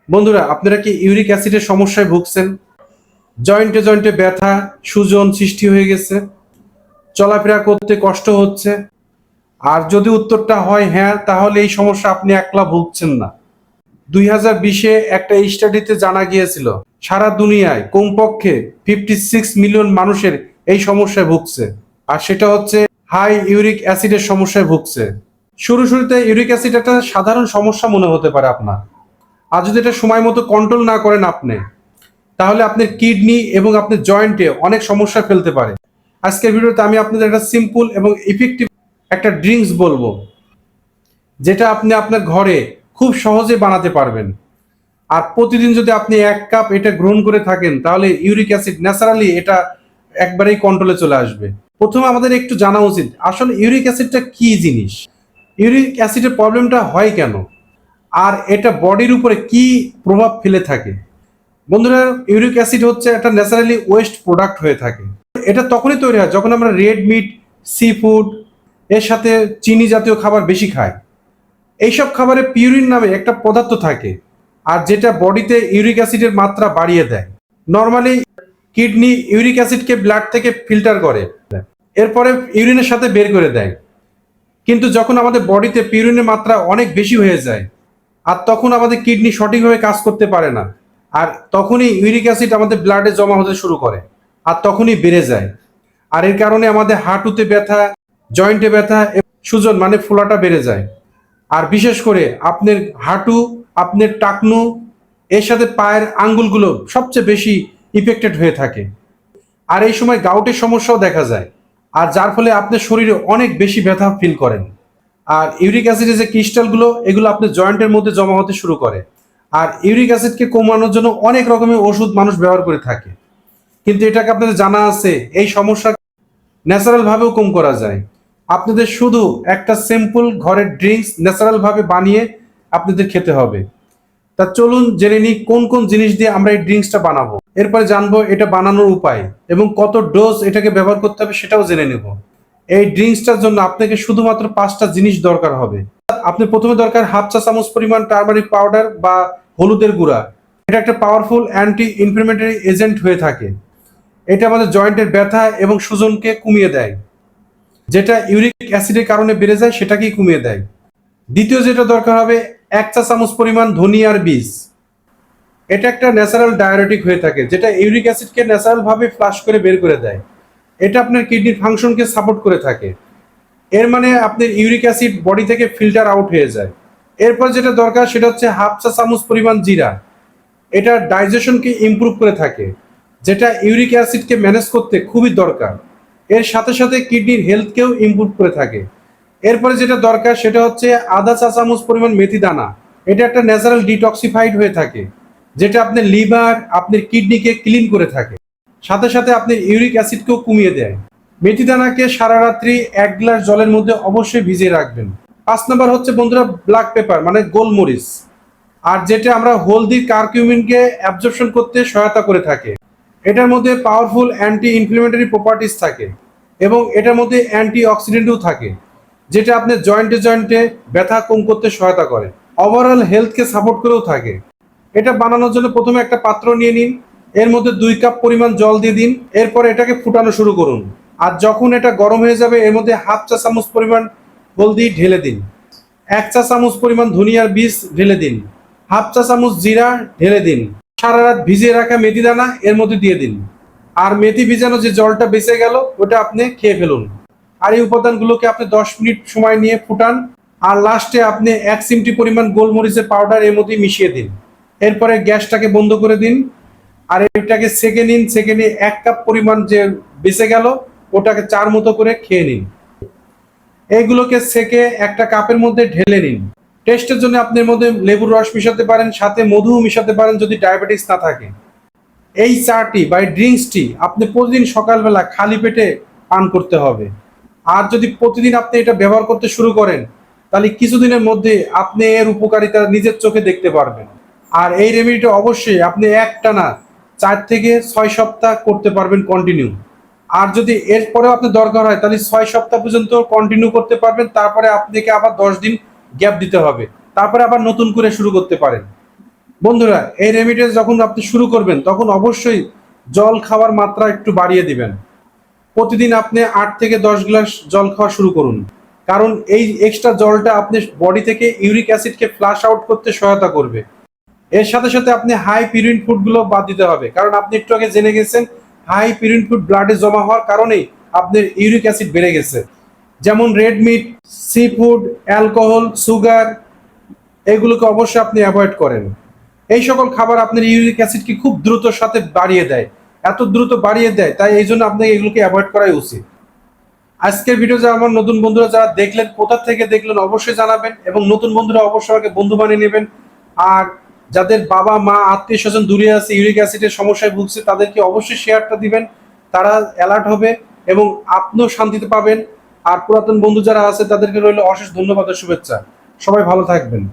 বন্ধুরা, আপনারা কি ইউরিক অ্যাসিডের সমস্যায় ভুগছেন? জয়েন্টে জয়েন্টে ব্যথা, সুজন সৃষ্টি হয়ে গেছে, চলাফেরা করতে কষ্ট হচ্ছে? আর যদি উত্তরটা হয় হ্যাঁ, তাহলে এই সমস্যা আপনি একলা ভুগছেন না। 2020-এ একটা স্টাডিতে জানা গিয়েছিল সারা দুনিয়ায় কমপক্ষে 56 মিলিয়ন মানুষের এই সমস্যায় ভুগছে। আর সেটা হচ্ছে হাই ইউরিক অ্যাসিডের সমস্যায় ভুগছে। শুরুতে ইউরিক অ্যাসিড একটা সাধারণ সমস্যা মনে হতে পারে আপনার। আর যদি এটা সময় মতো কন্ট্রোল না করেন আপনি, তাহলে আপনার কিডনি এবং আপনার জয়েন্টে অনেক সমস্যা ফেলতে পারে। আজকের ভিডিওতে আমি আপনাদের একটা সিম্পল এবং ইফেক্টিভ একটা ড্রিঙ্কস বলবো, যেটা আপনি আপনার ঘরে খুব সহজে বানাতে পারবেন। আর প্রতিদিন যদি আপনি 1 কাপ এটা গ্রহণ করে থাকেন, তাহলে ইউরিক অ্যাসিড ন্যাচারালি এটা একবারেই কন্ট্রোলে চলে আসবে। প্রথমে আমাদের একটু জানা উচিত আসলে ইউরিক অ্যাসিডটা কি জিনিস, ইউরিক অ্যাসিডের প্রবলেমটা হয় কেন, আর এটা বডির উপরে কি প্রভাব ফেলে থাকে। বন্ধুরা, ইউরিক অ্যাসিড হচ্ছে একটা ন্যাচারালি ওয়েস্ট প্রোডাক্ট হয়ে থাকে। এটা তখনই তৈরি হয় যখন আমরা রেড মিট, সি ফুড এর সাথে চিনি জাতীয় খাবার বেশি খাই। এইসব খাবারে পিউরিন নামে একটা পদার্থ থাকে, আর যেটা বডিতে ইউরিক অ্যাসিডের মাত্রা বাড়িয়ে দেয়। নর্মালি কিডনি ইউরিক অ্যাসিডকে ব্লাড থেকে ফিল্টার করে, এরপরে ইউরিনের সাথে বের করে দেয়। কিন্তু যখন আমাদের বডিতে পিউরিনের মাত্রা অনেক বেশি হয়ে যায়, আর তখন আমাদের কিডনি সঠিকভাবে কাজ করতে পারে না, আর তখনই ইউরিক অ্যাসিড আমাদের ব্লাডে জমা হতে শুরু করে, আর তখনই বেড়ে যায়। আর এর কারণে আমাদের হাঁটুতে ব্যথা, জয়েন্টে ব্যথা, সুজন মানে ফোলাটা বেড়ে যায়। আর বিশেষ করে আপনার হাঁটু, আপনার টাকনু, এর সাথে পায়ের আঙ্গুলগুলো সবচেয়ে বেশি ইফেক্টেড হয়ে থাকে। আর এই সময় গাউটের সমস্যাও দেখা যায়, আর যার ফলে আপনার শরীরে অনেক বেশি ব্যথা ফিল করেন। আর ইউরিক অ্যাসিডের যে ক্রিস্টালগুলো, এগুলো আপনার জয়েন্টের মধ্যে জমা হতে শুরু করে। আর ইউরিক অ্যাসিডকে কমানোর জন্য অনেক রকমের ওষুধ মানুষ ব্যবহার করে থাকে, কিন্তু এটাকে আপনাদের জানা আছে এই সমস্যা ন্যাচারাল ভাবেও কম করা যায়। আপনাদের শুধু একটা সিম্পল ঘরের ড্রিঙ্কস ন্যাচারাল ভাবে বানিয়ে আপনাদের খেতে হবে। তা চলুন জেনে নিই কোন কোন জিনিস দিয়ে আমরা এই ড্রিঙ্কসটা বানাবো। এরপরে জানবো এটা বানানোর উপায় এবং কত ডোজ এটাকে ব্যবহার করতে হবে সেটাও জেনে নেব। এই ড্রিঙ্কসটার জন্য আপনাকে শুধুমাত্র 5টা জিনিস দরকার হবে। আপনি প্রথমে দরকার হাফ চা চামচ পরিমাণ টারমারিক পাউডার বা হলুদের গুঁড়া। এটা একটা পাওয়ারফুল অ্যান্টি ইনফ্লেমেটরি এজেন্ট হয়ে থাকে। এটা আমাদের জয়েন্টের ব্যথা এবং সুজনকে কমিয়ে দেয়, যেটা ইউরিক অ্যাসিডের কারণে বেড়ে যায় সেটাকেই কমিয়ে দেয়। দ্বিতীয় যেটা দরকার হবে 1 চা চামচ পরিমাণ ধনিয়ার বীজ। এটা একটা ন্যাচারাল ডায়োরেটিক হয়ে থাকে, যেটা ইউরিক অ্যাসিডকে ন্যাচারাল ভাবে ফ্লাশ করে বের করে দেয়। এটা আপনার কিডনির ফাংশনকে সাপোর্ট করে থাকে। এর মানে আপনার ইউরিক অ্যাসিড বডি থেকে ফিল্টার আউট হয়ে যায়। এরপর যেটা দরকার সেটা হচ্ছে হাফ চা চামচ পরিমাণ জিরা। এটা ডাইজেশনকে ইমপ্রুভ করে থাকে, যেটা ইউরিক অ্যাসিডকে ম্যানেজ করতে খুবই দরকার। এর সাথে সাথে কিডনির হেলথকেও ইমপ্রুভ করে থাকে। এরপরে যেটা দরকার সেটা হচ্ছে আধা চা চামচ পরিমাণ মেথি দানা। এটা একটা ন্যাচারাল ডিটক্সিফাইড হয়ে থাকে, যেটা আপনার লিভার, আপনার কিডনিকে ক্লিন করে থাকে, সাথে সাথে আপনার ইউরিক অ্যাসিডকেও কমিয়ে দেয়। মেথি দানাকে সারা রাত্রি 1 গ্লাস জলের মধ্যে অবশ্যই ভিজিয়ে রাখবেন। 5 নম্বর হচ্ছে বন্ধুরা ব্ল্যাক পেপার মানে গোলমরিচ, আর যেটা আমরা হলদি কারকিউমিনকে অ্যাবজর্পশন করতে সহায়তা করে থাকে। এটার মধ্যে পাওয়ারফুল অ্যান্টি ইনফ্লেমেটরি প্রপার্টিস থাকে এবং এটার মধ্যে অ্যান্টি অক্সিডেন্টও থাকে, যেটা আপনার জয়েন্টে জয়েন্টে ব্যথা কম করতে সহায়তা করে, ওভারঅল হেলথকে সাপোর্ট করেও থাকে। এটা বানানোর জন্য প্রথমে একটা পাত্র নিয়ে নিন, এর মধ্যে 2 কাপ পরিমাণ জল দিয়ে দিন। এরপর এটাকে ফুটানো শুরু করুন, আর যখন এটা গরম হয়ে যাবে এর মধ্যে হাফ চা চামচ পরিমাণ হলদি ঢেলে দিন, 1 চা চামচ পরিমাণ ধনিয়ার বীজ ঢেলে দিন, হাফ চা চামচ জিরা ঢেলে দিন, সারা রাত ভিজিয়ে রাখা মেথি দানা এর মধ্যে দিয়ে দিন। আর মেথি ভিজানো যে জলটা বেঁচে গেল ওটা আপনি খেয়ে ফেলুন। আর এই উপাদানগুলোকে আপনি 10 মিনিট সময় নিয়ে ফুটান। আর লাস্টে আপনি 1 চিমটি পরিমাণ গোলমরিচের পাউডার এর মধ্যে মিশিয়ে দিন। এরপরে গ্যাসটাকে বন্ধ করে দিন, আর এটাকে সেকে নিন। সেকে নিয়ে 1 কাপ পরিমাণ যে বেঁচে গেল ওটাকে চার মতো করে খেয়ে নিন। এইগুলোকে সেকে একটা কাপের মধ্যে ঢেলে নিন। টেস্টের জন্য আপনি এর মধ্যে লেবুর রস মিশাতে পারেন, সাথে মধুও মিশাতে পারেন যদি ডায়াবেটিস না থাকে। এই চাটি বা ড্রিঙ্কসটি আপনি প্রতিদিন সকালবেলা খালি পেটে পান করতে হবে। আর যদি প্রতিদিন আপনি এটা ব্যবহার করতে শুরু করেন, তাহলে কিছুদিনের মধ্যে আপনি এর উপকারিতা নিজের চোখে দেখতে পারবেন। আর এই রেমেডিটা অবশ্যই আপনি একটানা 4 থেকে 6 সপ্তাহ করতে পারবেন কন্টিনিউ। আর যদি এরপরেও আপনার দরকার হয় তাহলে 6 সপ্তাহ পর্যন্ত কন্টিনিউ করতে পারবেন। তারপরে আপনাকে আবার 10 দিন গ্যাপ দিতে হবে, তারপরে আবার নতুন করে শুরু করতে পারেন। বন্ধুরা, এই রেমিডিস যখন আপনি শুরু করবেন তখন অবশ্যই জল খাওয়ার মাত্রা একটু বাড়িয়ে দিবেন। প্রতিদিন আপনি 8 থেকে 10 গ্লাস জল খাওয়া শুরু করুন, কারণ এই এক্সট্রা জলটা আপনি বডি থেকে ইউরিক অ্যাসিডকে ফ্লাশ আউট করতে সহায়তা করবে। এর সাথে সাথে আপনি হাই পিউরিন ফুডগুলো বাদ দিতে হবে, কারণ আপনি একটু আগে জেনে গেছেন হাই পিউরিন ফুড ব্লাডে জমা হওয়ার কারণেই আপনার ইউরিক অ্যাসিড বেড়ে গেছে। যেমন red meat, sea food, alcohol, sugar, এগুলোকে অবশ্যই আপনি অ্যাভয়েড করেন। এই সকল খাবার আপনার ইউরিক অ্যাসিডকে খুব দ্রুত সাথে বাড়িয়ে দেয়, এত দ্রুত বাড়িয়ে দেয়, তাই এই জন্য আপনাকে এগুলোকে অ্যাভয়েড করাই উচিত। আজকের ভিডিও যারা আমার নতুন বন্ধুরা যারা দেখলেন, কোথা থেকে দেখলেন অবশ্যই জানাবেন, এবং নতুন বন্ধুরা অবশ্যই আমাকে বন্ধু বানিয়ে নেবেন। আর যাদের বাবা মা আত্মীয় স্বজন দূরে আছে, ইউরিক অ্যাসিডের সমস্যায় ভুগছে, তাদেরকে অবশ্যই শেয়ারটা দিবেন, তারা অ্যালার্ট হবে এবং আপনিও শান্তিতে পাবেন। আর পুরাতন বন্ধু যারা আছে তাদেরকে রইল অশেষ ধন্যবাদ ও শুভেচ্ছা। সবাই ভালো থাকবেন।